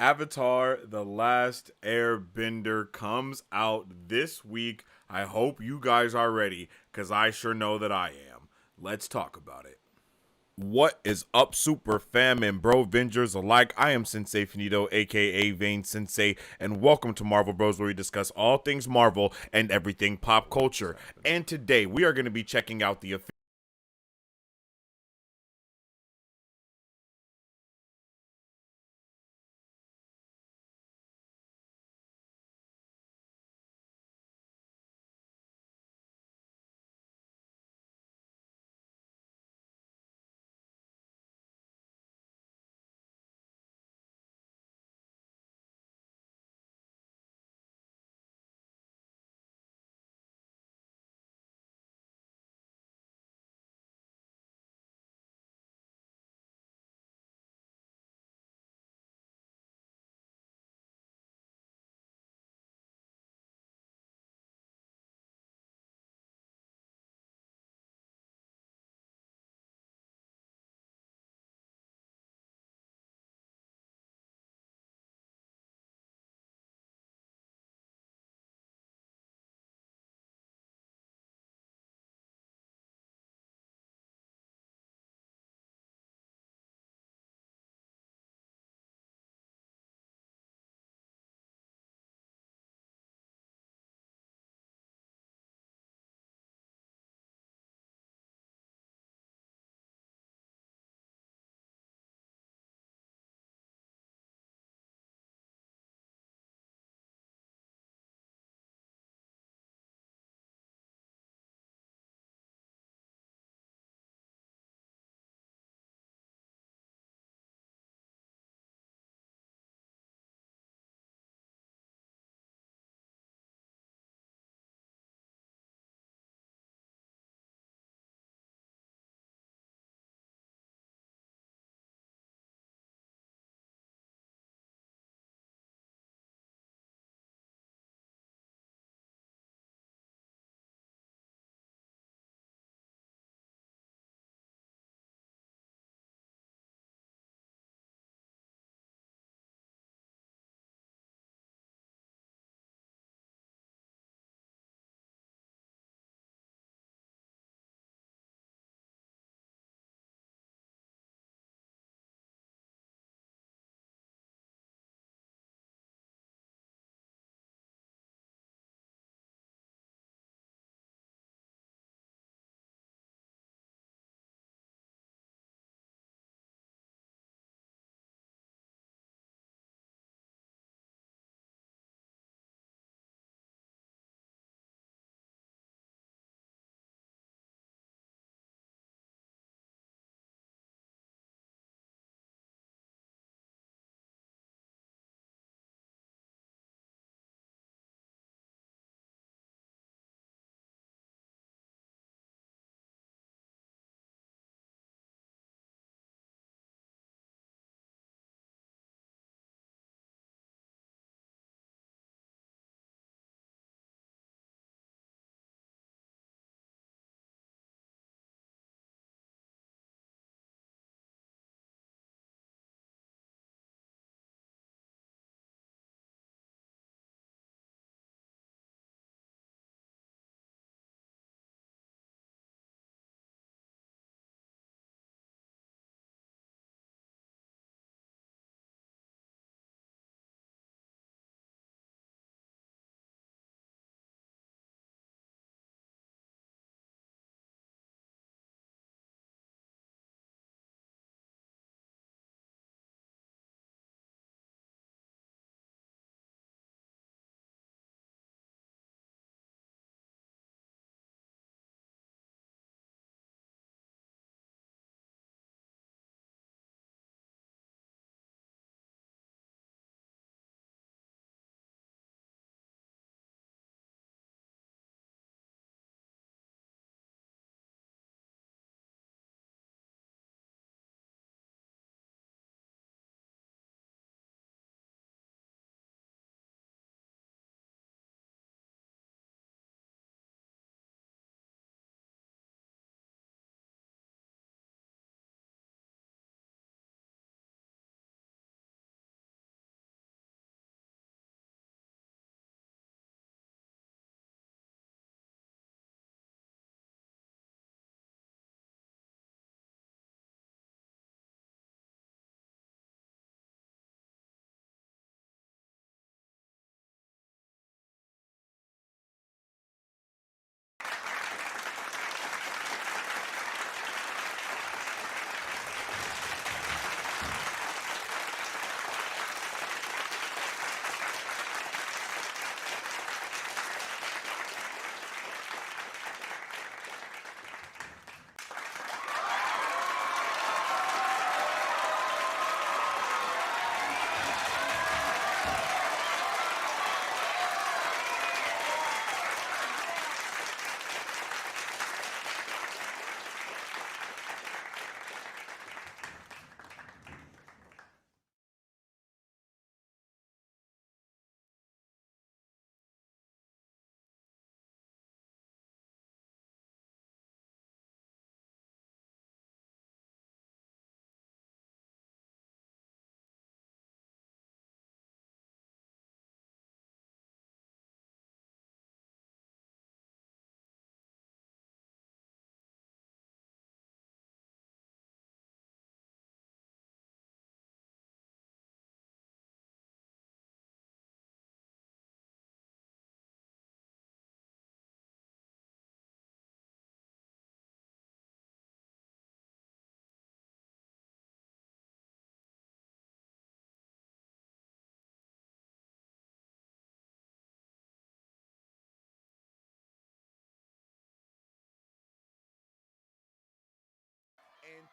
Avatar: The Last Airbender comes out this week. I hope you guys are ready, because I sure know that I am. Let's talk about it. What is up, super fam and bro Vengers alike? I am Sensei Finito, aka Vane Sensei, and welcome to Marvel Bros, where we discuss all things Marvel and everything pop culture. And today we are going to be checking out the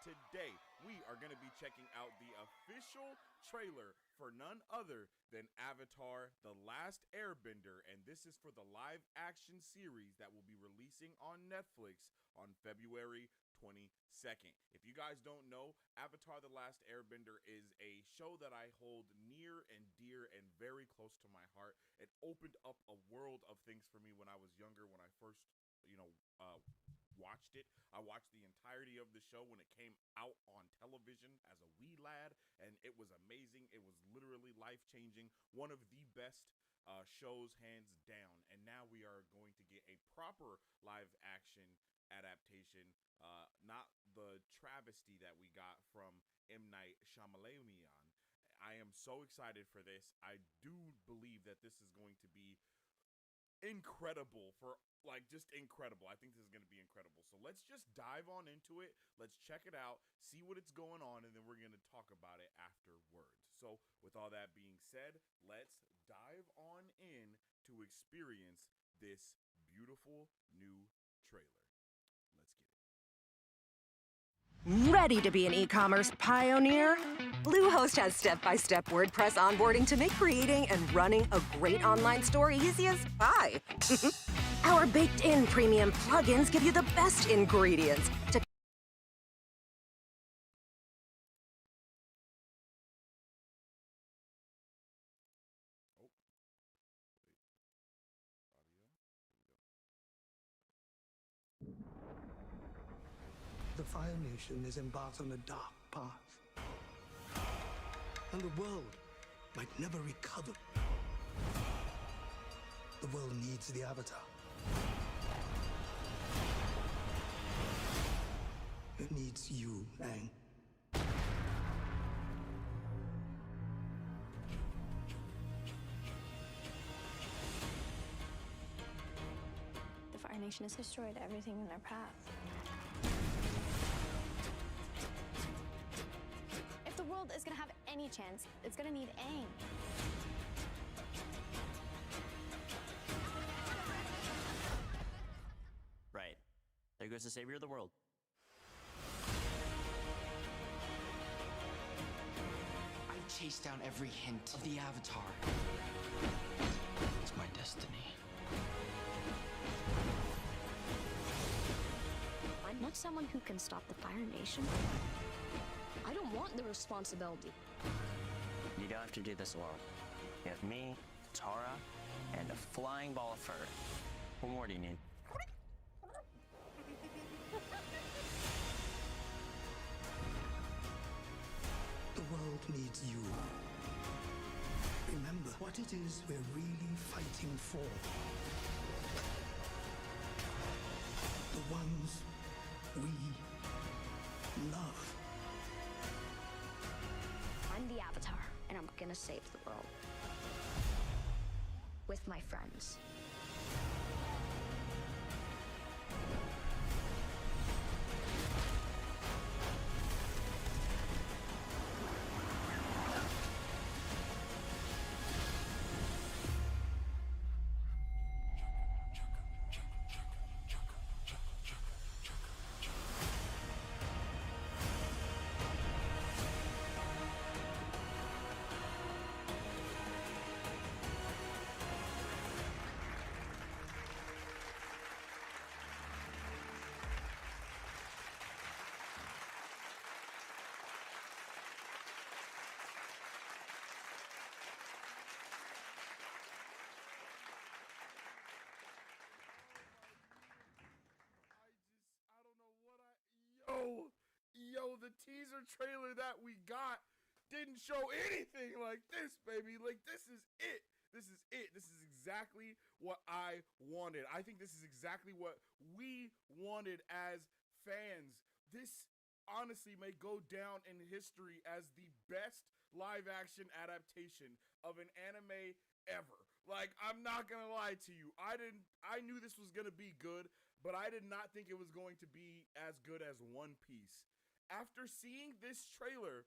today we are going to be checking out the official trailer for none other than Avatar: The Last Airbender, and this is for the live action series that will be releasing on Netflix on February 22nd. If you guys don't know, Avatar: The Last Airbender is a show that I hold near and dear and very close to my heart. It opened up a world of things for me when I was younger, when I first, watched it. I watched the entirety of the show when it came out on television as a wee lad, and it was amazing. It was literally life-changing. One of the best shows, hands down. And now we are going to get a proper live-action adaptation, not the travesty that we got from M. Night Shyamalan. I am so excited for this. I do believe that this is going to be incredible, just incredible. I think this is going to be incredible. So let's just dive on into it. Let's check it out, see what it's going on, and then we're going to talk about it afterwards. So with all that being said, let's dive on in to experience this beautiful new trailer. Let's get it. Ready to be an e-commerce pioneer? Bluehost has step-by-step WordPress onboarding to make creating and running a great online store easy as pie. Our baked-in premium plugins give you the best ingredients to Oh, wait. Audio. Here we go. The Fire Nation is embarked on a dark path, and the world might never recover. The world needs the Avatar. It needs you, Aang. The Fire Nation has destroyed everything in their path. If the world is gonna have any chance, it's gonna need Aang. Right. There goes the savior of the world. I chased down every hint of the Avatar. It's my destiny. I'm not someone who can stop the Fire Nation. I don't want the responsibility. You don't have to do this alone. You have me, Tara, and a flying ball of fur. What more do you need? The world needs you. Remember what it is we're really fighting for. The ones we love. I'm the Avatar, and I'm gonna save the world. With my friends. I don't know what yo, the teaser trailer that we got didn't show anything like this, baby. Like, this is it. This is it. This is exactly what I wanted. I think this is exactly what we wanted as fans. This honestly may go down in history as the best live action adaptation of an anime ever. Like, I'm not gonna lie to you. I knew this was gonna be good, but I did not think it was going to be as good as One Piece. After seeing this trailer,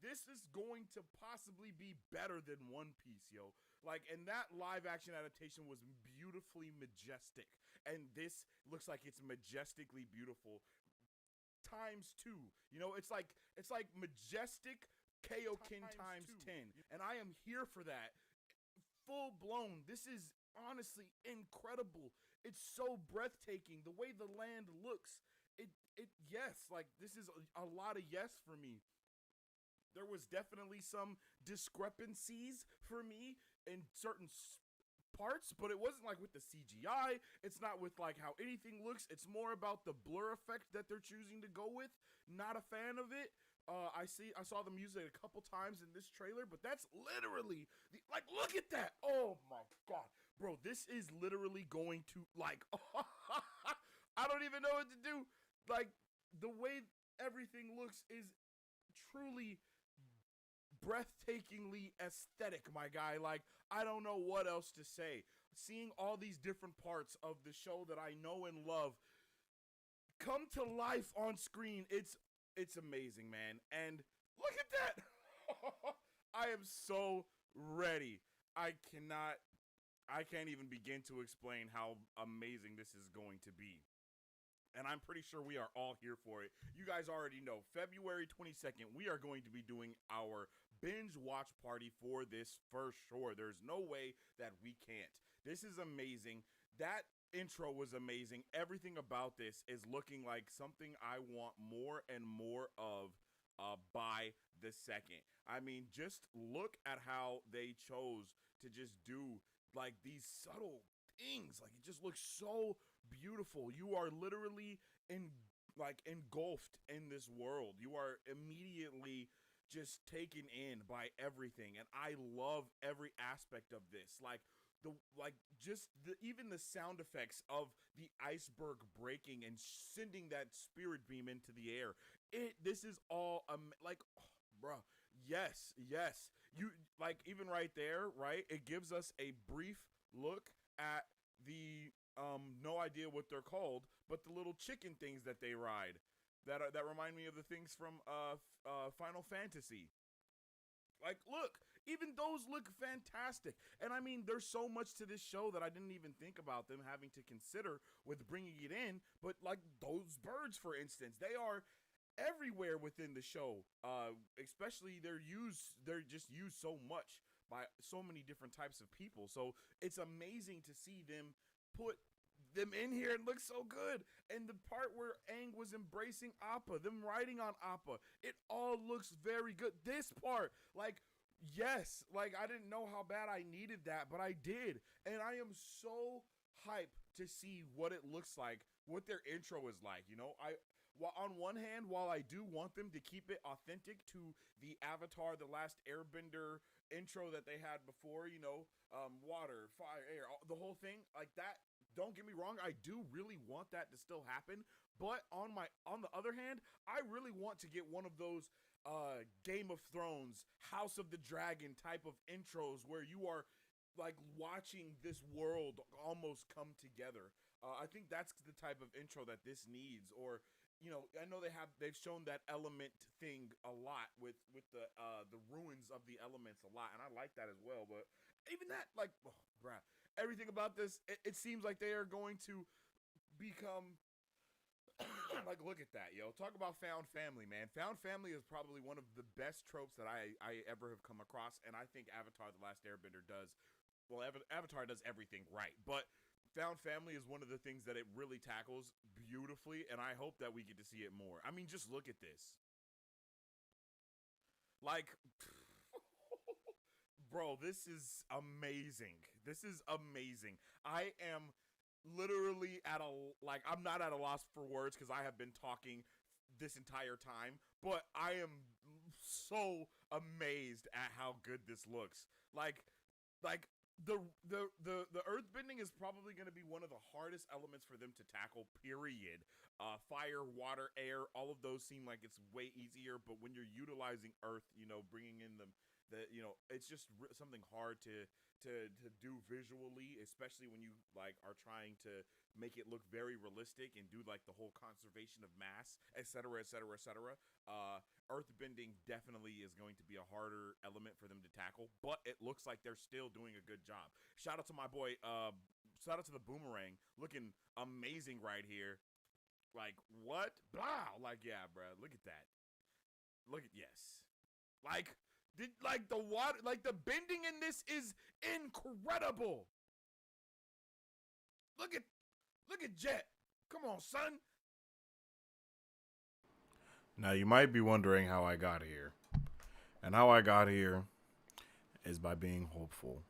this is going to possibly be better than One Piece, yo. Like, and that live action adaptation was beautifully majestic, and this looks like it's majestically beautiful. times 2. You know, it's like majestic Kaioken times 10. And I am here for that. Full blown. This is honestly incredible. It's so breathtaking. The way the land looks. Yes, like this is a lot of yes for me. There was definitely some discrepancies for me in certain parts, but it wasn't like with the CGI. It's not with like how anything looks. It's more about the blur effect that they're choosing to go with. Not a fan of it. I saw them use it a couple times in this trailer, but that's literally like, look at that. Oh my god, bro, this is literally going to like, I don't even know what to do. Like the way everything looks is truly breathtakingly aesthetic, my guy. Like, I don't know what else to say. Seeing all these different parts of the show that I know and love come to life on screen, it's amazing, man. And look at that. I am so ready. I can't even begin to explain how amazing this is going to be. And I'm pretty sure we are all here for it. You guys already know, February 22nd, we are going to be doing our binge watch party for this for sure. There's no way that we can't. This is amazing. That intro was amazing. Everything about this is looking like something I want more and more of by the second. I mean, just look at how they chose to just do like these subtle things. Like, it just looks so beautiful. You are literally engulfed in this world. You are immediately just taken in by everything, and I love every aspect of this. Even the sound effects of the iceberg breaking and sending that spirit beam into the air. This is all bruh, yes. You like, even right there, right? It gives us a brief look at the no idea what they're called, but the little chicken things that they ride that remind me of the things from Final Fantasy. Like, look, even those look fantastic. And I mean, there's so much to this show that I didn't even think about them having to consider with bringing it in. But like those birds, for instance, they are everywhere within the show. Especially they're just used so much by so many different types of people. So it's amazing to see them put them in here. It looks so good. And the part where Aang was embracing Appa, them riding on Appa, it all looks very good. This part, like, yes, like, I didn't know how bad I needed that, but I did. And I am so hyped to see what it looks like, what their intro is like. You know, on one hand, while I do want them to keep it authentic to the Avatar, The Last Airbender intro that they had before, you know, water, fire, air, the whole thing like that. Don't get me wrong, I do really want that to still happen. But on the other hand, I really want to get one of those Game of Thrones, House of the Dragon type of intros where you are like watching this world almost come together. I think that's the type of intro that this needs. Or, you know, I know they've shown that element thing a lot with the ruins of the elements a lot, and I like that as well. But even that, like, oh, bruh, everything about this, it seems like they are going to become like, look at that, yo. Talk about found family, man. Found family is probably one of the best tropes that I ever have come across, and I think Avatar: The Last Airbender does. Well, Avatar does everything right, but found family is one of the things that it really tackles beautifully, and I hope that we get to see it more. I mean, just look at this. Like, bro, this is amazing. This is amazing. I am literally I'm not at a loss for words because I have been talking this entire time, but I am so amazed at how good this looks. Like the earthbending is probably going to be one of the hardest elements for them to tackle, period. Fire, water, air, all of those seem like it's way easier, but when you're utilizing earth, you know, bringing in you know, it's just something hard to do visually, especially when you like are trying to make it look very realistic and do like the whole conservation of mass, etc., etc., etc. Earthbending definitely is going to be a harder element for them to tackle, but it looks like they're still doing a good job. Shout out to my boy, shout out to the Boomerang, looking amazing right here. Like, what? Blah. Like, yeah, bro. Look at that. Yes. Like the water, like the bending in this is incredible. Look at Jet. Come on, son. Now you might be wondering how I got here. And how I got here is by being hopeful.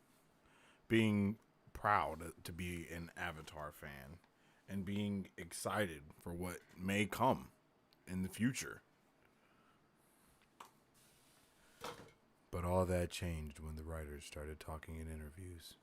Being proud to be an Avatar fan and being excited for what may come in the future. But all that changed when the writers started talking in interviews.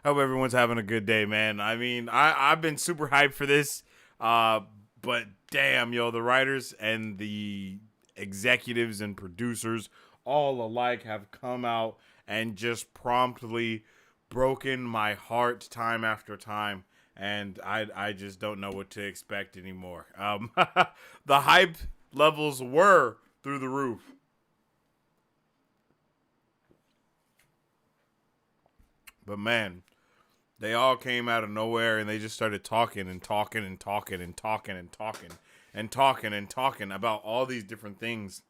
I hope everyone's having a good day, man. I mean, I've been super hyped for this. But damn, yo, the writers and the executives and producers all alike have come out and just promptly broken my heart time after time. And I just don't know what to expect anymore. The hype levels were through the roof. But man, they all came out of nowhere and they just started talking about all these different things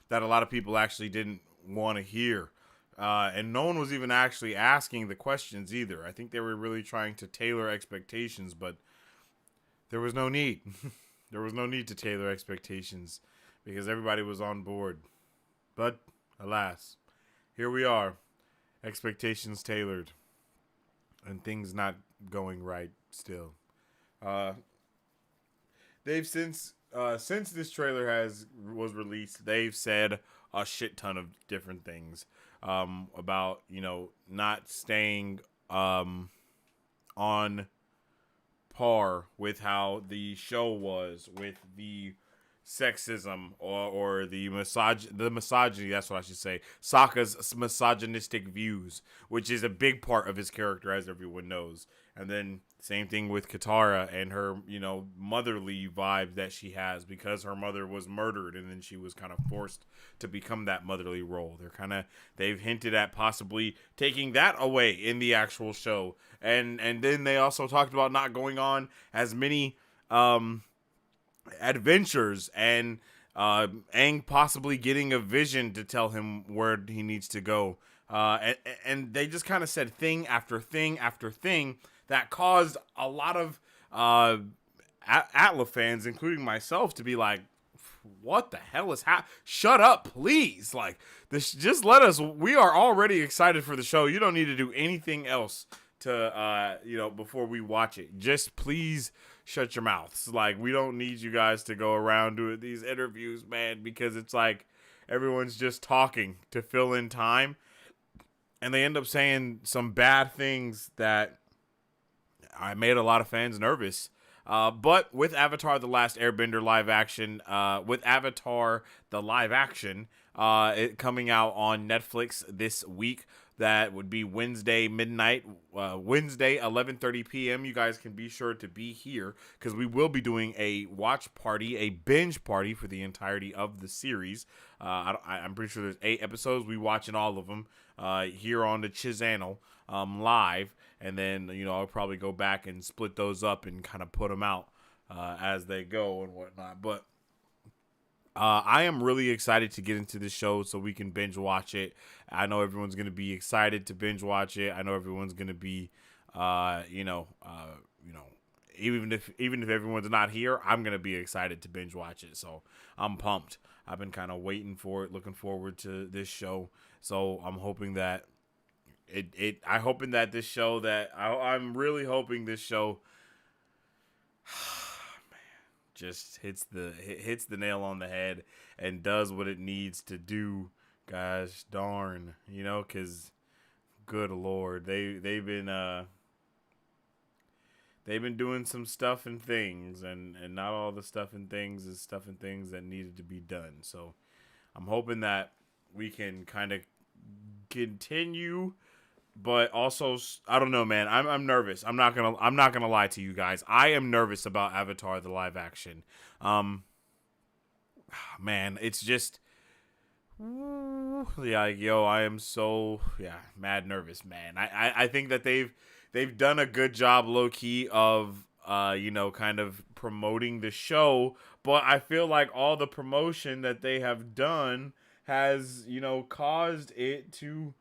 that a lot of people actually didn't want to hear. And no one was even actually asking the questions either. I think they were really trying to tailor expectations, but there was no need. There was no need to tailor expectations because everybody was on board. But alas, here we are. Expectations tailored. And things not going right still. They've since this trailer was released, they've said a shit ton of different things about, you know, not staying on par with how the show was, with the sexism or the misogyny, that's what I should say. Sokka's misogynistic views, which is a big part of his character, as everyone knows. And then same thing with Katara and her, you know, motherly vibe that she has because her mother was murdered and then she was kind of forced to become that motherly role. They've hinted at possibly taking that away in the actual show. And then they also talked about not going on as many adventures and Aang possibly getting a vision to tell him where he needs to go. And they just kind of said thing after thing after thing that caused a lot of Atla fans, including myself, to be like, what the hell is happening? Shut up, please. Like, this, just let us, we are already excited for the show. You don't need to do anything else to, before we watch it. Just please shut your mouths. Like, we don't need you guys to go around doing these interviews, man, because it's like everyone's just talking to fill in time. And they end up saying some bad things that I made a lot of fans nervous. But with Avatar: The Last Airbender live action, it coming out on Netflix this week. That would be Wednesday midnight, Wednesday 11:30 p.m. You guys can be sure to be here because we will be doing a watch party, a binge party for the entirety of the series. I'm pretty sure there's 8 episodes. We watching all of them here on the Chizannel live, and then I'll probably go back and split those up and kind of put them out as they go and whatnot. But I am really excited to get into this show so we can binge watch it. I know everyone's going to be excited to binge watch it. I know everyone's going to be, even if everyone's not here, I'm going to be excited to binge watch it. So I'm pumped. I've been kind of waiting for it, looking forward to this show. So I'm hoping that I'm really hoping this show just hits the nail on the head and does what it needs to do. Gosh darn, because good Lord, they've been doing some stuff and things, and not all the stuff and things is stuff and things that needed to be done. So I'm hoping that we can kind of continue. But also, I don't know, man. I'm nervous. I'm not gonna lie to you guys. I am nervous about Avatar: The Live Action. Man, it's just, I am so mad nervous, man. I think that they've they've done a good job, low key, of kind of promoting the show. But I feel like all the promotion that they have done has caused it to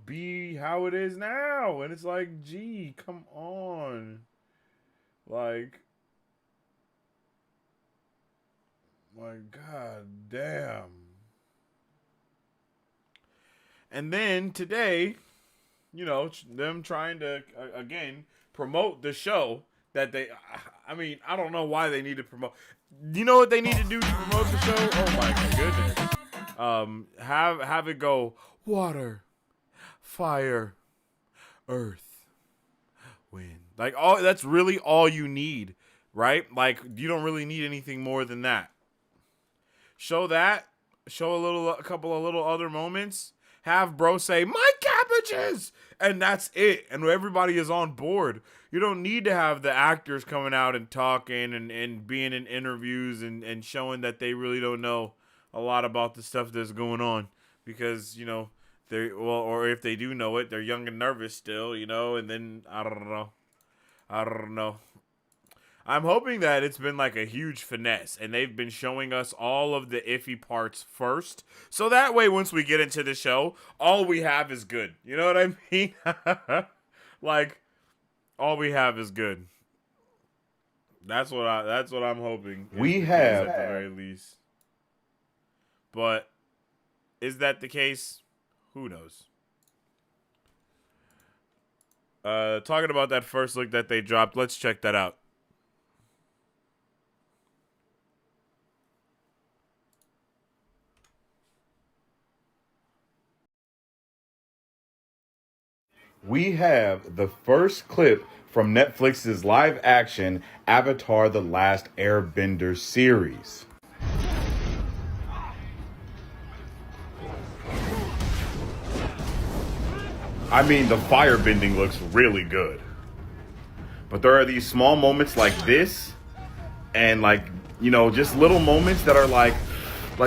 be how it is now, and it's like, gee, come on, like god damn. And then today, them trying to again promote the show that they. I mean, I don't know why they need to promote. You know what they need to do to promote the show? Oh my goodness. Have it go water, fire, earth, wind. Like that's really all you need, right? Like you don't really need anything more than that. Show that. Show a couple of little other moments. Have bro say, "My cabbages!" And that's it. And everybody is on board. You don't need to have the actors coming out and talking and being in interviews and showing that they really don't know a lot about the stuff that's going on. Because, or if they do know it, they're young and nervous still, and then, I don't know. I'm hoping that it's been like a huge finesse and they've been showing us all of the iffy parts first. So that way, once we get into the show, all we have is good. You know what I mean? Like, all we have is good. That's what I'm hoping. We have at the very least. But is that the case? Who knows? Talking about that first look that they dropped, let's check that out. We have the first clip from Netflix's live-action Avatar: The Last Airbender series. I mean, the firebending looks really good. But there are these small moments like this, and just little moments that are like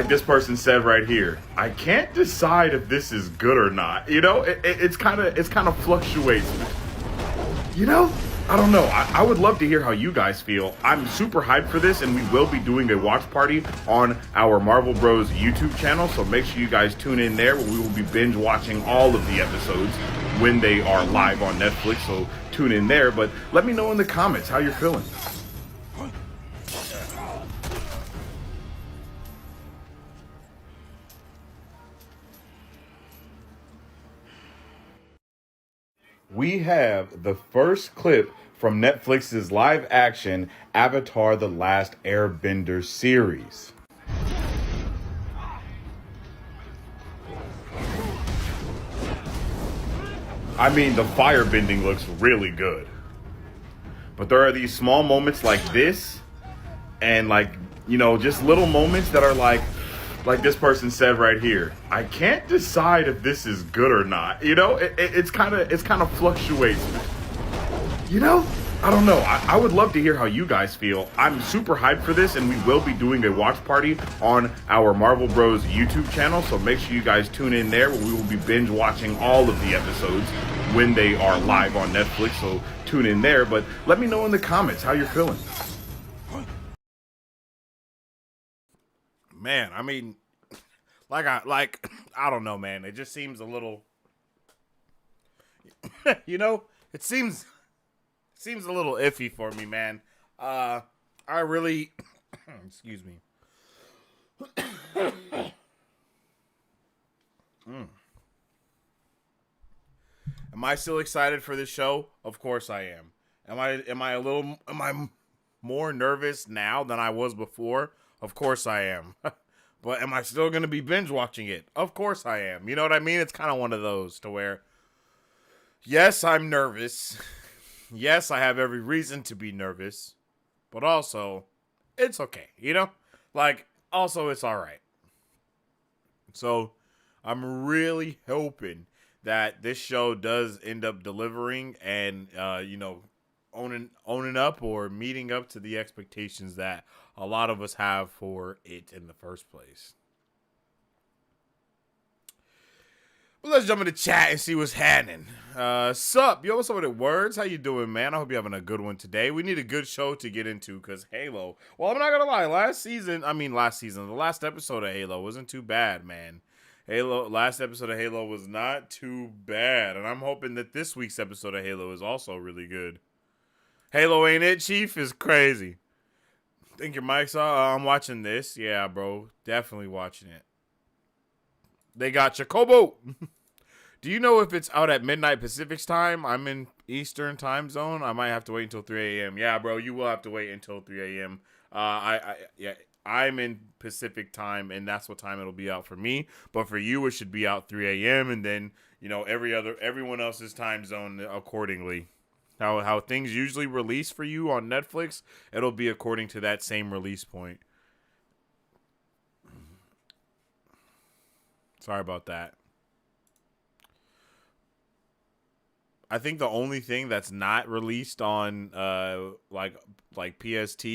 this person said right here. I can't decide if this is good or not. It's kind of fluctuates. I don't know. I would love to hear how you guys feel. I'm super hyped for this, and we will be doing a watch party on our Marvel Bros YouTube channel, so make sure you guys tune in there, where we will be binge watching all of the episodes when they are live on Netflix, so tune in there. But let me know in the comments how you're feeling. We have the first clip from Netflix's live-action Avatar: The Last Airbender series. I mean, the firebending looks really good. But there are these small moments like this, and just little moments that are like this person said right here. I can't decide if this is good or not. It's kind of fluctuates. I don't know. I would love to hear how you guys feel. I'm super hyped for this, and we will be doing a watch party on our Marvel Bros YouTube channel, so make sure you guys tune in there, where we will be binge watching all of the episodes when they are live on Netflix, so tune in there. But let me know in the comments how you're feeling. Man, I mean, I don't know, man. It just seems a little, it seems a little iffy for me, man. I really, excuse me. Am I still excited for this show? Of course I am. Am I more nervous now than I was before? Of course I am. But am I still going to be binge watching it? Of course I am. You know what I mean? It's kind of one of those to where, yes, I'm nervous. Yes, I have every reason to be nervous. But also, it's okay. Also, it's all right. So, I'm really hoping that this show does end up delivering and, owning up or meeting up to the expectations that a lot of us have for it in the first place. Well, let's jump into chat and see what's happening. Sup? Yo, what's up with it, Words? How you doing, man? I hope you're having a good one today. We need a good show to get into because Halo. Well, I'm not going to lie. Last season, the last episode of Halo wasn't too bad, man. Last episode of Halo was not too bad. And I'm hoping that this week's episode of Halo is also really good. Halo ain't it, Chief? Is crazy. Think your mic's on? I'm watching this. Yeah, bro. Definitely watching it. They got Chocobo. Do you know if it's out at midnight Pacific time? I'm in Eastern time zone. I might have to wait until 3 a.m. Yeah, bro, you will have to wait until 3 a.m. I'm in Pacific time, and that's what time it'll be out for me. But for you, it should be out 3 a.m. and then everyone else's time zone accordingly. How things usually release for you on Netflix, it'll be according to that same release point. Sorry about that. I think the only thing that's not released on like PST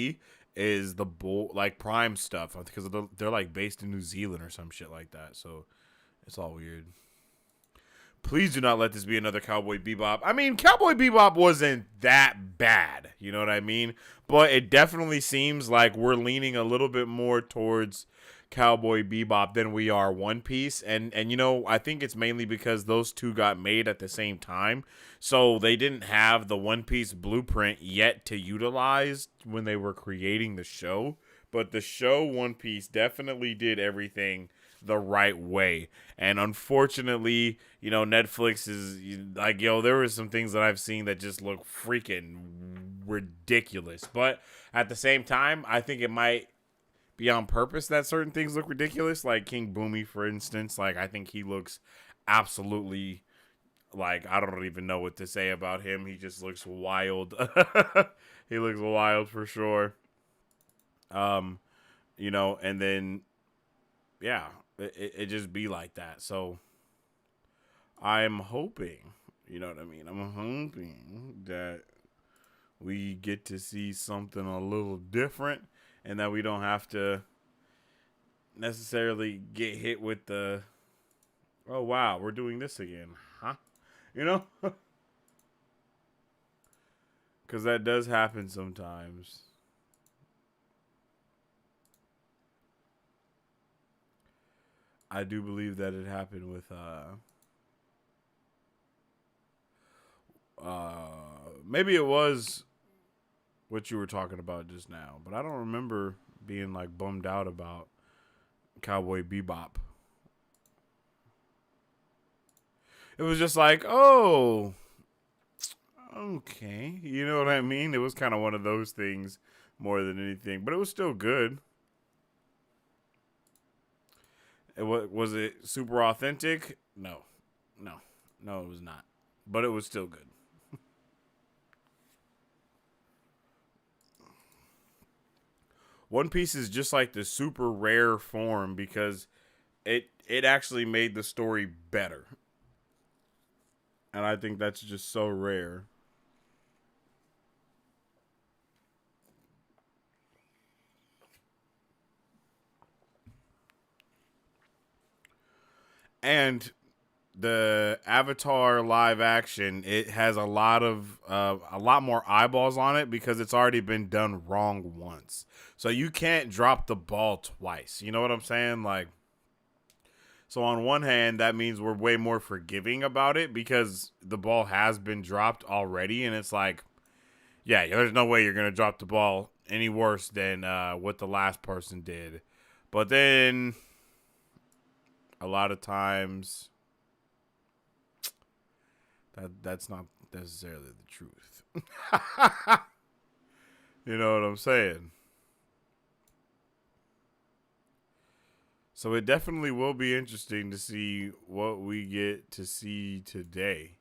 is the Prime stuff because they're like based in New Zealand or some shit like that. So it's all weird. Please do not let this be another Cowboy Bebop. I mean, Cowboy Bebop wasn't that bad, you know what I mean? But it definitely seems like we're leaning a little bit more towards Cowboy Bebop than we are One Piece. And you know, I think it's mainly because those two got made at the same time. So they didn't have the One Piece blueprint yet to utilize when they were creating the show. But the show One Piece definitely did everything the right way. And unfortunately, you know, Netflix is like, yo, there were some things that I've seen that just look freaking ridiculous. But at the same time, I think it might be on purpose that certain things look ridiculous. Like King Boomy, for instance. Like, I think he looks absolutely, like, I don't even know what to say about him. He just looks wild. He looks wild for sure. You know, and then, yeah, it just be like that. So I'm hoping, you know what I mean? I'm hoping that we get to see something a little different and that we don't have to necessarily get hit with the, oh, wow, we're doing this again, huh? You know? Because that does happen sometimes. I do believe that it happened with maybe it was what you were talking about just now, but I don't remember being like bummed out about Cowboy Bebop. It was just like, oh, okay, you know what I mean? It was kind of one of those things more than anything, but it was still good. Was it super authentic? No, it was not. But it was still good. One Piece is just like the super rare form because it actually made the story better. And I think that's just so rare. And the Avatar live action, it has a lot more eyeballs on it because it's already been done wrong once. So you can't drop the ball twice. You know what I'm saying? Like, so on one hand, that means we're way more forgiving about it because the ball has been dropped already. And it's like, yeah, there's no way you're going to drop the ball any worse than what the last person did. But then a lot of times that's not necessarily the truth. You know what I'm saying? So it definitely will be interesting to see what we get to see today.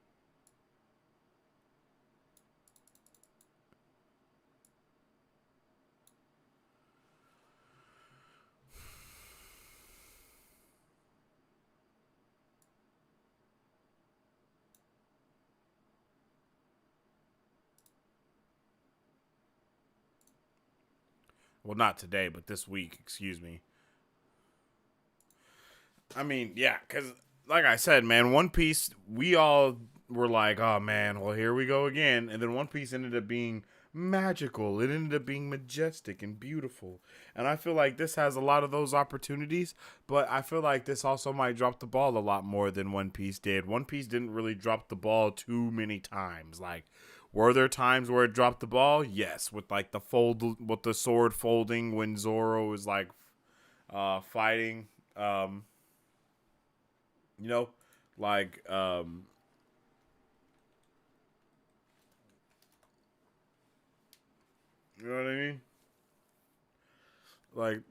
Well, not today, but this week, excuse me. I mean, yeah, because like I said, man, One Piece, we all were like, oh man, well, here we go again. And then One Piece ended up being magical. It ended up being majestic and beautiful. And I feel like this has a lot of those opportunities, but I feel like this also might drop the ball a lot more than One Piece did. One Piece didn't really drop the ball too many times. Like, were there times where it dropped the ball? Yes, with like with the sword folding when Zoro is like fighting, you know, like you know what I mean? Like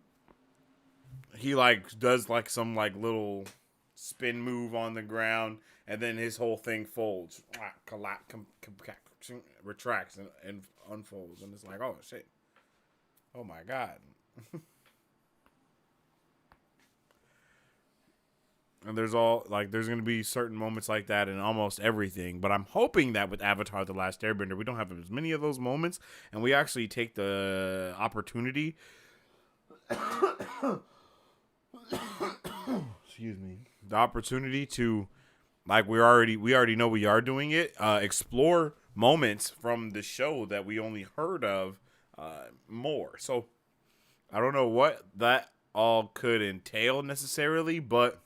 he like does like some like little spin move on the ground, and then his whole thing folds, retracts and unfolds, and it's like, oh shit, oh my god. And there's going to be certain moments like that in almost everything. But I'm hoping that with Avatar The Last Airbender, we don't have as many of those moments. And we actually take the opportunity. Excuse me. The opportunity to, like we already know we are doing it. Explore moments from the show that we only heard of more. So I don't know what that all could entail necessarily, but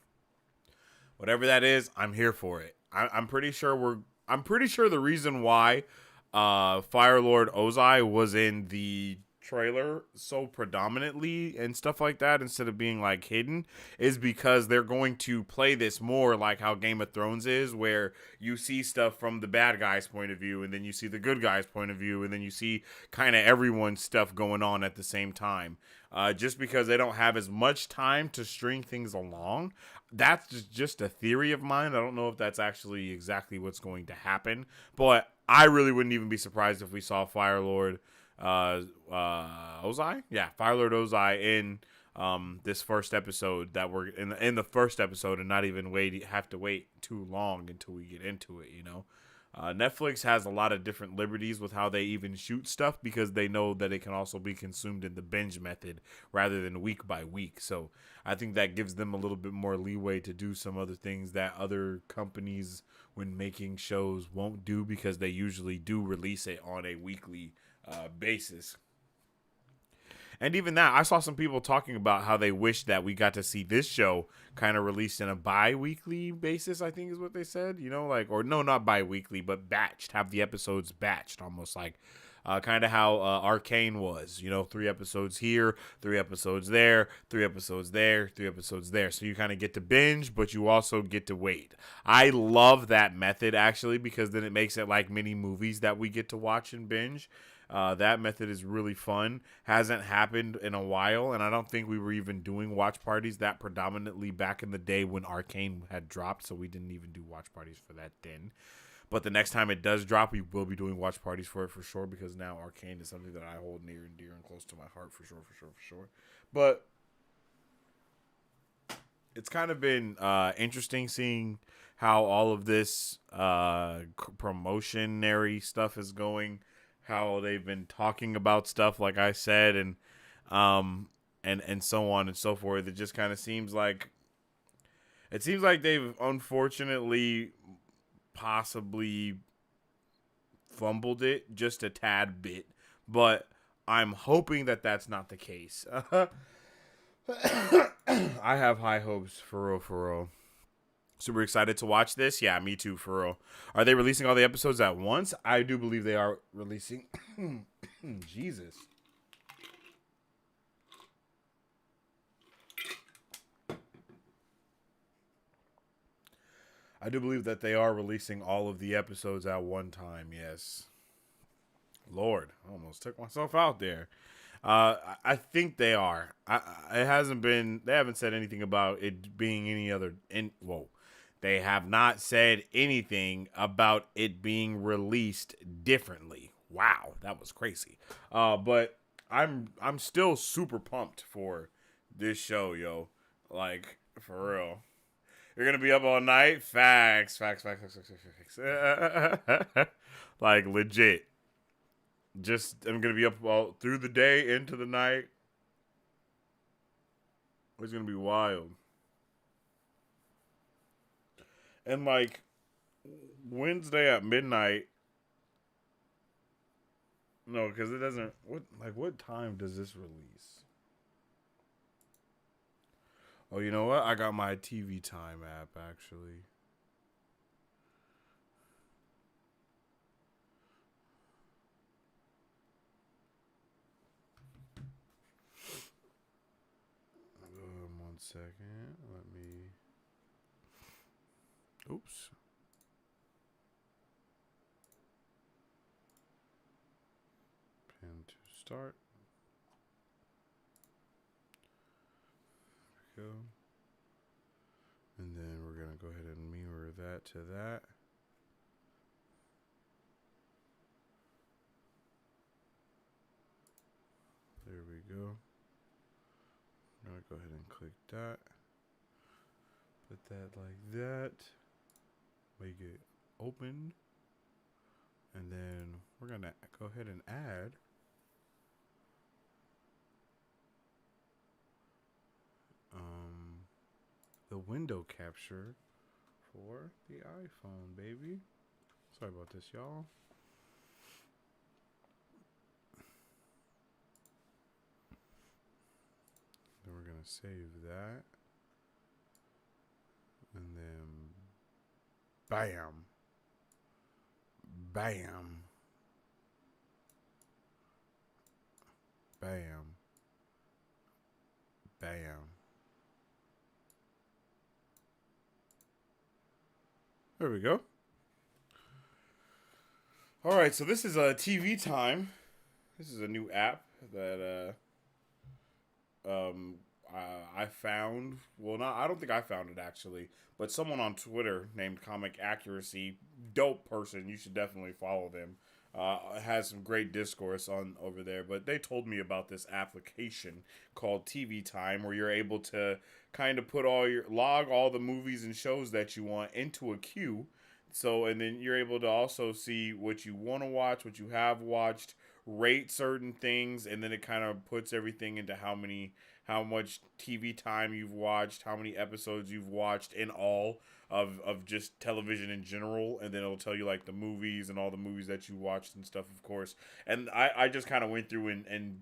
whatever that is, I'm here for it. I'm pretty sure the reason why Fire Lord Ozai was in the trailer so predominantly and stuff like that instead of being like hidden is because they're going to play this more like how Game of Thrones is, where you see stuff from the bad guy's point of view and then you see the good guy's point of view and then you see kind of everyone's stuff going on at the same time. Just because they don't have as much time to string things along. That's just a theory of mine. I don't know if that's actually exactly what's going to happen, but I really wouldn't even be surprised if we saw Fire Lord Ozai? Yeah, Fire Lord Ozai in this first episode, that we're in the first episode, and not even have to wait too long until we get into it, you know. Netflix has a lot of different liberties with how they even shoot stuff because they know that it can also be consumed in the binge method rather than week by week. So I think that gives them a little bit more leeway to do some other things that other companies when making shows won't do, because they usually do release it on a weekly basis. And even that, I saw some people talking about how they wish that we got to see this show kind of released in a bi-weekly basis, I think is what they said. You know, like, or no, not bi-weekly, but batched. Have the episodes batched, almost like kind of how Arcane was. You know, 3 episodes here, 3 episodes there, 3 episodes there, 3 episodes there. So you kind of get to binge, but you also get to wait. I love that method, actually, because then it makes it like mini movies that we get to watch and binge. That method is really fun. Hasn't happened in a while, and I don't think we were even doing watch parties that predominantly back in the day when Arcane had dropped, so we didn't even do watch parties for that then. But the next time it does drop, we will be doing watch parties for it for sure, because now Arcane is something that I hold near and dear and close to my heart for sure. But it's kind of been interesting seeing how all of this promotionary stuff is going, how they've been talking about stuff, like I said, and so on and so forth. It just kind of seems like they've unfortunately possibly fumbled it just a tad bit, but I'm hoping that that's not the case. I have high hopes for real. Super excited to watch this. Yeah, me too, for real. Are they releasing all the episodes at once? I do believe they are releasing. Jesus. I do believe that they are releasing all of the episodes at one time, yes. Lord, I almost took myself out there. I think they are. They haven't said anything about it being any other. They have not said anything about it being released differently. Wow, that was crazy. But I'm still super pumped for this show, yo. Like, for real. You're gonna be up all night? Facts. Like, legit. I'm gonna be up all through the day, into the night. It's gonna be wild. And like Wednesday at midnight. No, because it doesn't. What time does this release? Oh, you know what? I got my TV Time app actually. One second. Let me. Oops. Pin to start. There we go. And then we're going to go ahead and mirror that to that. There we go. I'm going to go ahead and click that. Put that like that. Make it open. And then we're going to go ahead and add the window capture for the iPhone, baby. Sorry about this, y'all. Then we're going to save that. And then bam. Bam. Bam. Bam. There we go. All right, so this is a TV Time. This is a new app that I found. Well, not I don't think I found it actually, but someone on Twitter named Comic Accuracy, dope person. You should definitely follow them. Has some great discourse on over there. But they told me about this application called TV Time, where you're able to kind of log all the movies and shows that you want into a queue. So, and then you're able to also see what you want to watch, what you have watched, rate certain things, and then it kind of puts everything into how much TV time you've watched, how many episodes you've watched in all of just television in general, and then it'll tell you like the movies and all the movies that you watched and stuff, of course. And I just kind of went through and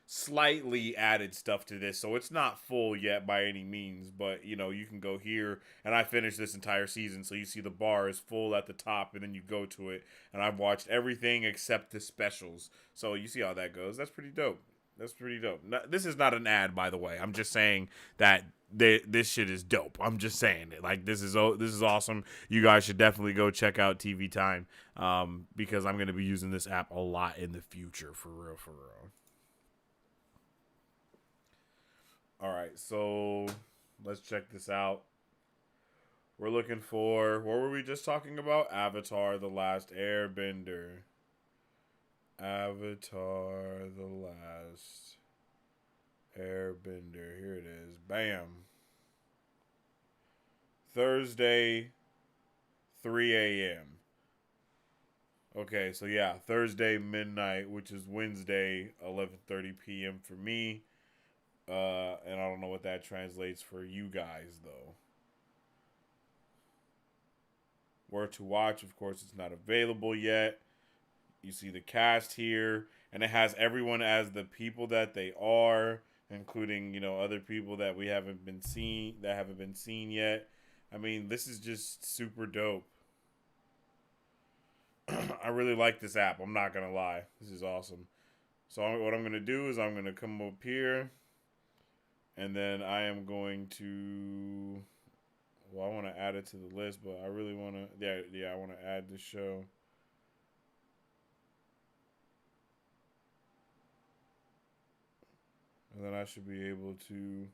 slightly added stuff to this, so it's not full yet by any means, but you know, you can go here, and I finished this entire season, so you see the bar is full at the top, and then you go to it, and I've watched everything except the specials, so you see how that goes. That's pretty dope. That's pretty dope. This is not an ad, by the way. I'm just saying that this shit is dope. I'm just saying it. Like, this is awesome. You guys should definitely go check out TV Time, because I'm going to be using this app a lot in the future, for real, for real. All right, so let's check this out. We're looking for, what were we just talking about? Avatar: The Last Airbender. Avatar: The Last Airbender. Here it is. Bam. Thursday, 3 a.m. Okay, so yeah, Thursday midnight, which is Wednesday, 11:30 p.m. for me. And I don't know what that translates for you guys, though. Where to watch, of course, it's not available yet. You see the cast here, and it has everyone as the people that they are, including, you know, other people that haven't been seen yet. I mean, this is just super dope. I really like this app. I'm not gonna lie. This is awesome. So what I'm gonna do is I'm gonna come up here. And then I am going to, well, I want to add it to the list, but I really want to, yeah, I want to add this show. And then I should be able to,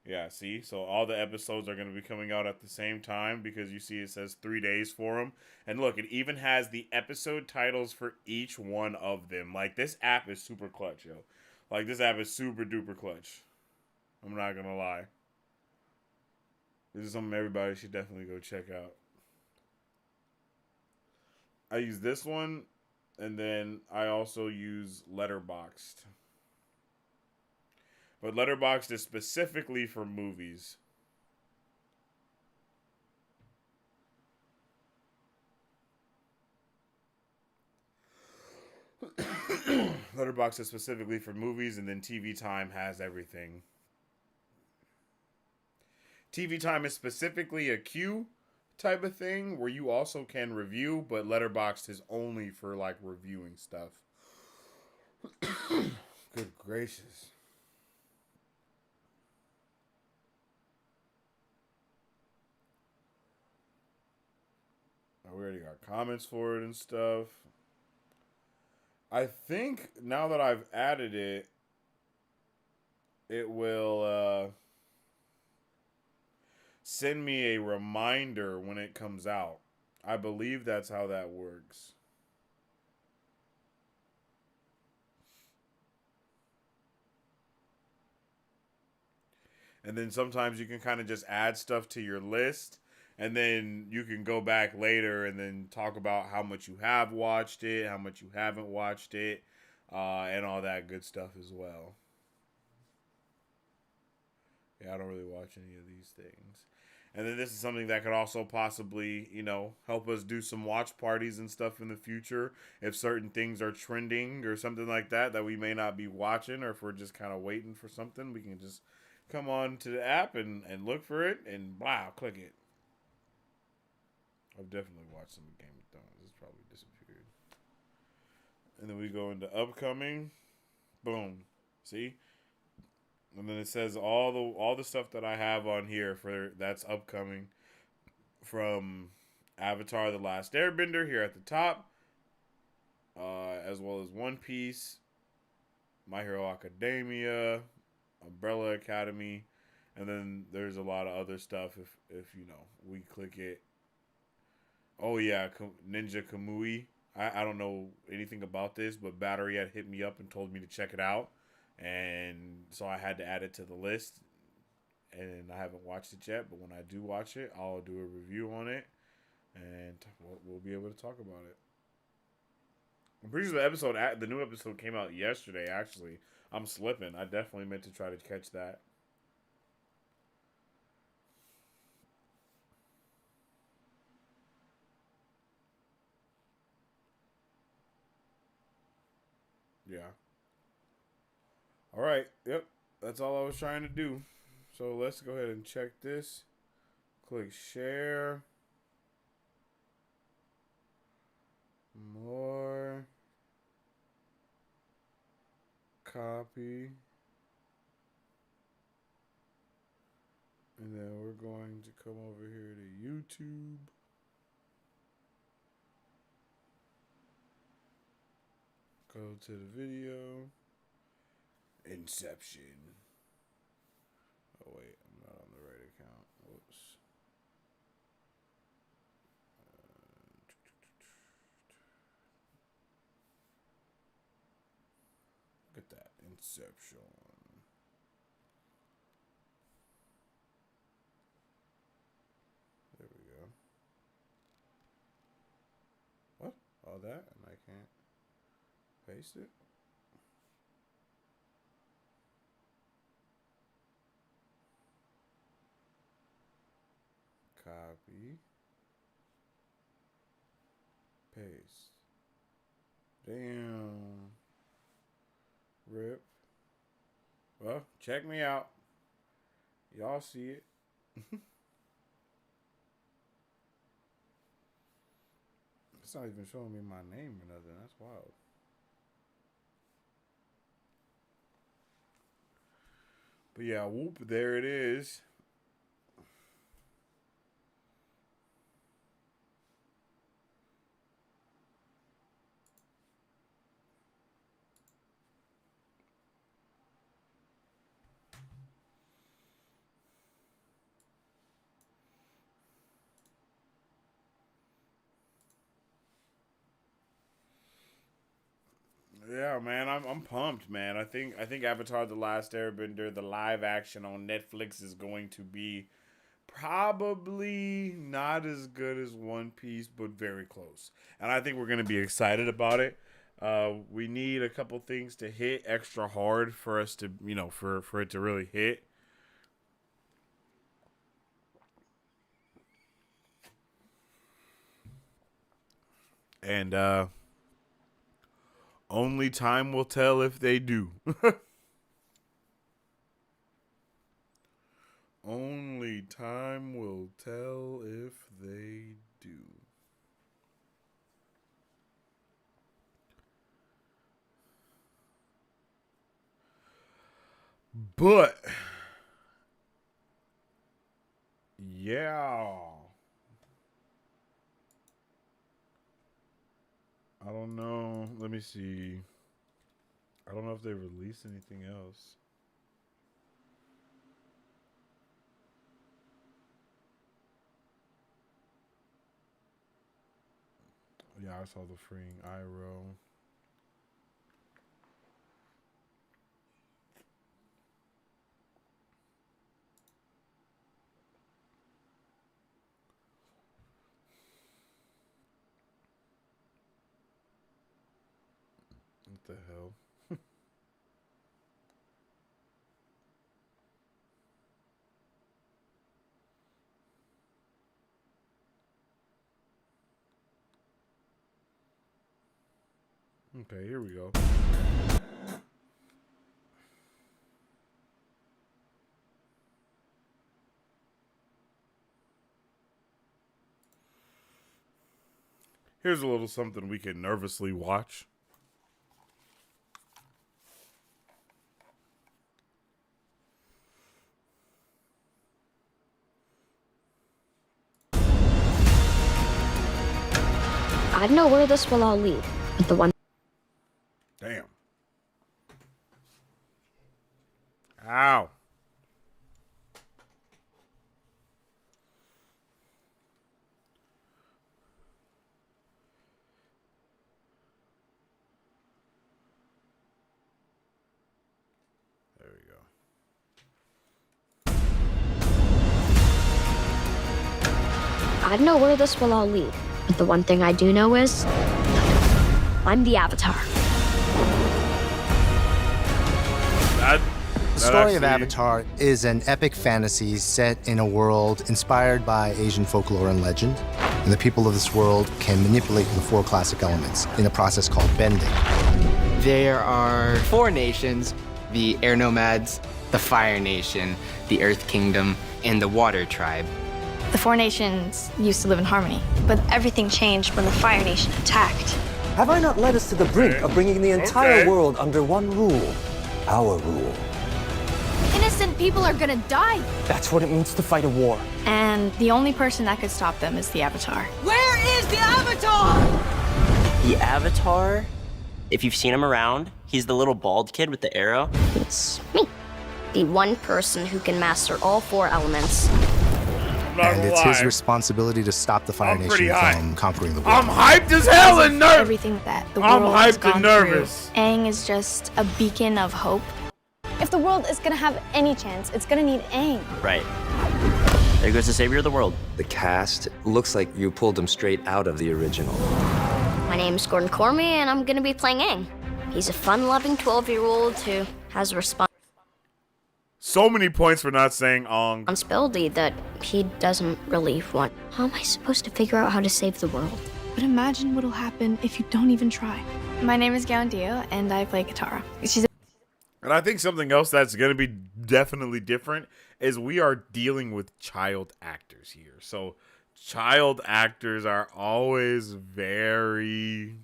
yeah, see? So all the episodes are going to be coming out at the same time, because you see it says 3 days for them. And look, it even has the episode titles for each one of them. Like, this app is super clutch, yo. Like, this app is super duper clutch. I'm not gonna lie. This is something everybody should definitely go check out. I use this one, and then I also use Letterboxd. But Letterboxd is specifically for movies. Letterboxd is specifically for movies, and then TV Time has everything. TV Time is specifically a queue type of thing where you also can review, but Letterboxd is only for like reviewing stuff. Good gracious. We already got comments for it and stuff. I think now that I've added it, it will send me a reminder when it comes out. I believe that's how that works. And then sometimes you can kind of just add stuff to your list, and then you can go back later and then talk about how much you have watched it, how much you haven't watched it, and all that good stuff as well. Yeah, I don't really watch any of these things. And then this is something that could also possibly, help us do some watch parties and stuff in the future. If certain things are trending or something like that we may not be watching, or if we're just kind of waiting for something, we can just come on to the app and look for it and blah, click it. I've definitely watched some Game of Thrones. It's probably disappeared. And then we go into upcoming. Boom. See? And then it says all the stuff that I have on here for that's upcoming, from Avatar: The Last Airbender here at the top, as well as One Piece, My Hero Academia, Umbrella Academy, and then there's a lot of other stuff if we click it. Oh yeah, Ninja Kamui. I don't know anything about this, but Battery had hit me up and told me to check it out. And so I had to add it to the list, and I haven't watched it yet. But when I do watch it, I'll do a review on it, and we'll be able to talk about it. I'm pretty sure the new episode came out yesterday. Actually, I'm slipping. I definitely meant to try to catch that. Yeah. All right. Yep. That's all I was trying to do. So let's go ahead and check this. Click share. More. Copy. And then we're going to come over here to YouTube. Go to the video. Inception. Oh wait, I'm not on the right account. Whoops. Look at that. Inception. There we go. What? All that? And I can't paste it? Copy. Paste. Damn. Rip. Well, check me out. Y'all see it. It's not even showing me my name or nothing. That's wild. But yeah, whoop, there it is. Yeah, man, I'm pumped, man. I think Avatar: The Last Airbender, the live action on Netflix, is going to be probably not as good as One Piece, but very close. And I think we're gonna be excited about it. We need a couple things to hit extra hard for us to, for it to really hit. And Only time will tell if they do. Only time will tell if they do. But yeah, I don't know. Let me see. I don't know if they released anything else. Yeah, I saw the freeing Iroh. What the hell? Okay, here we go. Here's a little something we can nervously watch. I don't know where this will all lead, but the one. Damn. Ow. There we go. I don't know where this will all lead, but the one thing I do know is I'm the Avatar. The story of Avatar is an epic fantasy set in a world inspired by Asian folklore and legend. And the people of this world can manipulate the 4 classic elements in a process called bending. There are 4 nations: the Air Nomads, the Fire Nation, the Earth Kingdom, and the Water Tribe. The 4 nations used to live in harmony, but everything changed when the Fire Nation attacked. Have I not led us to the brink of bringing the entire world under one rule? Our rule. Innocent people are gonna die. That's what it means to fight a war. And the only person that could stop them is the Avatar. Where is the Avatar? The Avatar, if you've seen him around, he's the little bald kid with the arrow. It's me. The one person who can master all 4 elements. And it's his responsibility to stop the Fire Nation from conquering the world. I'm hyped as hell and nervous. Everything that the I'm world has hyped gone and nervous. through, Aang is just a beacon of hope. If the world is gonna have any chance, it's gonna need Aang. Right. There goes the savior of the world. The cast looks like you pulled him straight out of the original. My name's Gordon Cormy, and I'm gonna be playing Aang. He's a fun-loving 12-year-old who has a So many points for not saying Ong. responsibility that he doesn't really want. How am I supposed to figure out how to save the world? But imagine what'll happen if you don't even try. My name is Galandio, and I play Katara. And I think something else that's going to be definitely different is we are dealing with child actors here. So child actors are always very,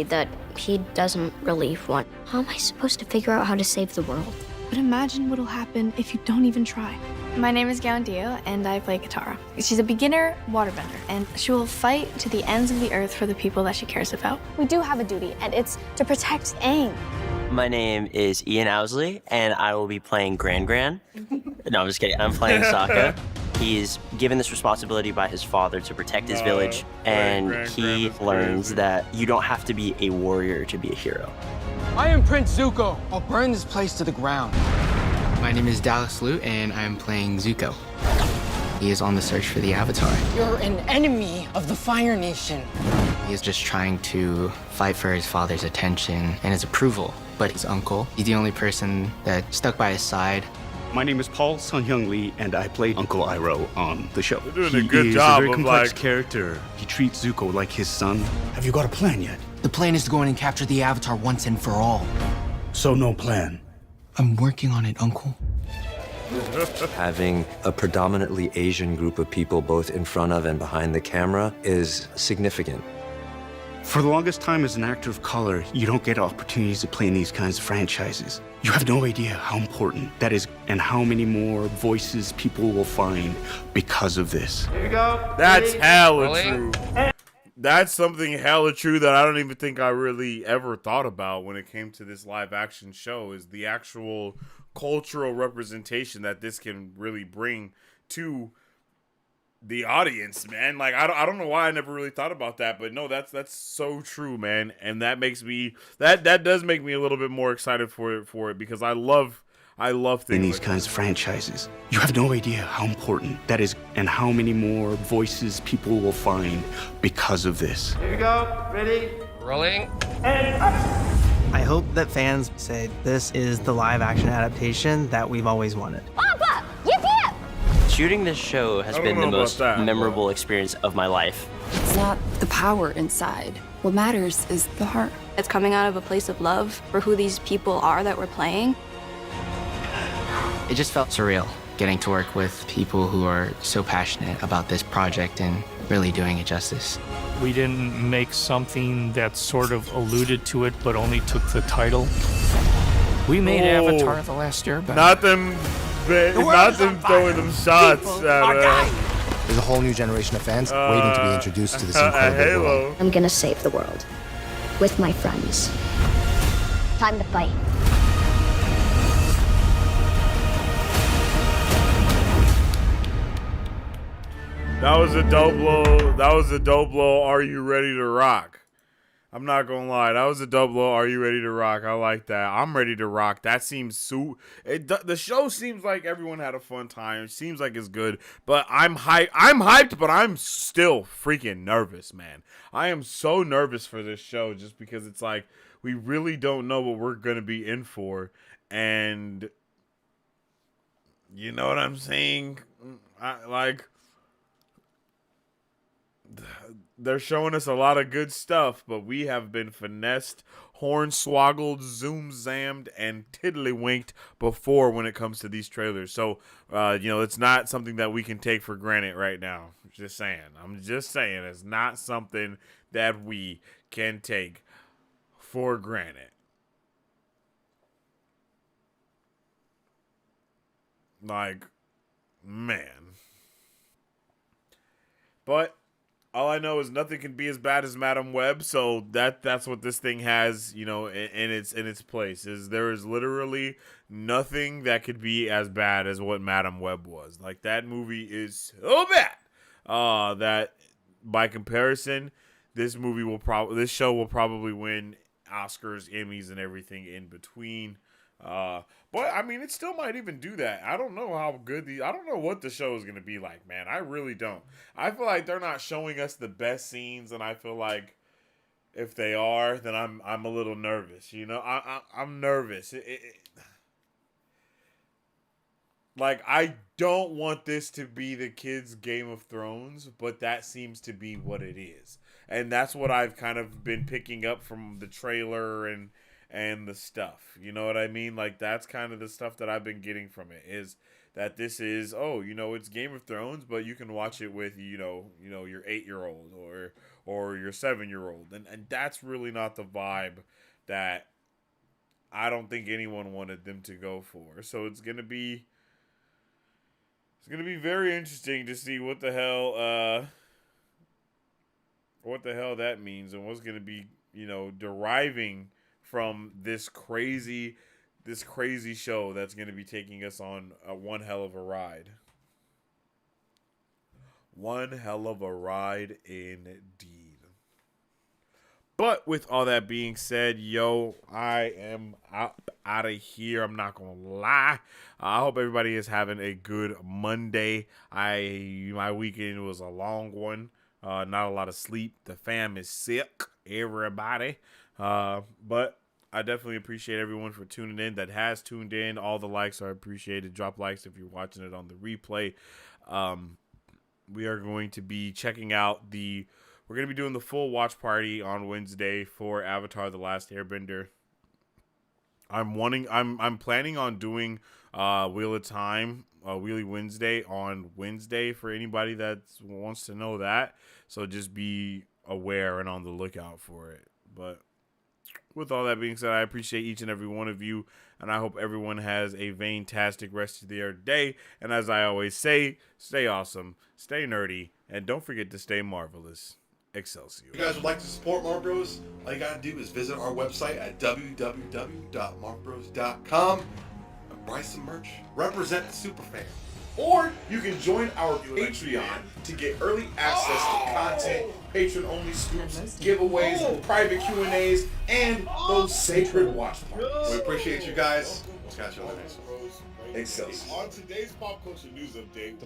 that he doesn't really want. How am I supposed to figure out how to save the world? But imagine what'll happen if you don't even try. My name is Galandio, and I play Katara. She's a beginner waterbender, and she will fight to the ends of the earth for the people that she cares about. We do have a duty, and it's to protect Aang. My name is Ian Owsley, and I will be playing Gran. No, I'm just kidding. I'm playing Sokka. He's given this responsibility by his father to protect his village, and he learns that you don't have to be a warrior to be a hero. I am Prince Zuko. I'll burn this place to the ground. My name is Dallas Liu, and I am playing Zuko. He is on the search for the Avatar. You're an enemy of the Fire Nation. He is just trying to fight for his father's attention and his approval. But his uncle, he's the only person that stuck by his side. My name is Paul Sun-Hyung Lee, and I play Uncle Iroh on the show. They're doing a good job a very of, complex like... character. He treats Zuko like his son. Have you got a plan yet? The plan is to go in and capture the Avatar once and for all. So no plan. I'm working on it, Uncle. Having a predominantly Asian group of people both in front of and behind the camera is significant. For the longest time as an actor of color, you don't get opportunities to play in these kinds of franchises. You have no idea how important that is and how many more voices people will find because of this. Here you go. That's hella true. That's something hella true that I don't even think I really ever thought about when it came to this live action show, is the actual cultural representation that this can really bring to the audience, man. Like, I don't know why I never really thought about that, but no, that's so true, man. And that makes me, that does make me a little bit more excited for it because I love things in these like kinds of franchises. You have no idea how important that is and how many more voices people will find because of this. Here we go. Ready? Rolling. And I hope that fans say this is the live action adaptation that we've always wanted. Papa! Yip yip! Shooting this show has been the most memorable experience of my life. It's not the power inside. What matters is the heart. It's coming out of a place of love for who these people are that we're playing. It just felt surreal getting to work with people who are so passionate about this project and really doing it justice. We didn't make something that sort of alluded to it, but only took the title. We made Avatar: The Last Airbender. Not them throwing them shots at There's a whole new generation of fans waiting to be introduced to this incredible world. I'm gonna save the world. With my friends. Time to fight. That was a dope blow. That was a dope blow. Are you ready to rock? I'm not gonna lie. That was a dope blow. Are you ready to rock? I like that. I'm ready to rock. That seems the show seems like everyone had a fun time. It seems like it's good, but I'm hyped, but I'm still freaking nervous, man. I am so nervous for this show just because it's like we really don't know what we're gonna be in for, and you know what I'm saying? They're showing us a lot of good stuff, but we have been finessed, hornswoggled, zoom-zammed, and tiddlywinked before when it comes to these trailers. So, it's not something that we can take for granted right now. Just saying. I'm just saying it's not something that we can take for granted. Like, man. But all I know is nothing can be as bad as Madam Web, so that's what this thing has, in its place. Is there is literally nothing that could be as bad as what Madam Web was. Like, that movie is so bad that by comparison, this show will probably win Oscars, Emmys, and everything in between. But I mean, it still might even do that. I don't know how good I don't know what the show is going to be like, man. I really don't. I feel like they're not showing us the best scenes, and I feel like if they are, then I'm a little nervous. I'm nervous. Like, I don't want this to be the kids' Game of Thrones, but that seems to be what it is. And that's what I've kind of been picking up from the trailer and the stuff. You know what I mean? Like, that's kind of the stuff that I've been getting from it, is that this is, it's Game of Thrones, but you can watch it with, your 8-year-old or your 7-year-old. And that's really not the vibe that I don't think anyone wanted them to go for. So it's going to be very interesting to see what the hell that means and what's going to be, deriving from this crazy show that's going to be taking us on one hell of a ride. One hell of a ride indeed. But with all that being said, I am out of here. I'm not going to lie. I hope everybody is having a good Monday. My weekend was a long one. Not a lot of sleep. The fam is sick. Everybody. But I definitely appreciate everyone for tuning in that has tuned in. All the likes are appreciated. Drop likes if you're watching it on the replay. We are going to be checking out we're going to be doing the full watch party on Wednesday for Avatar: The Last Airbender. I'm planning on doing Wheel of Time, Wheelie Wednesday on Wednesday for anybody that wants to know that. So just be aware and on the lookout for it. But with all that being said, I appreciate each and every one of you, and I hope everyone has a fantastic rest of their day. And as I always say, stay awesome, stay nerdy, and don't forget to stay marvelous. Excelsior. If you guys would like to support Mark Bros, all you gotta do is visit our website at www.markbros.com and buy some merch. Represent the superfan. Or you can join our Patreon to get early access to content, patron-only scoops, giveaways, private Q&As, and those sacred watch parties. We appreciate you guys. We'll catch you on the next one. Excelsior. On today's pop culture news update.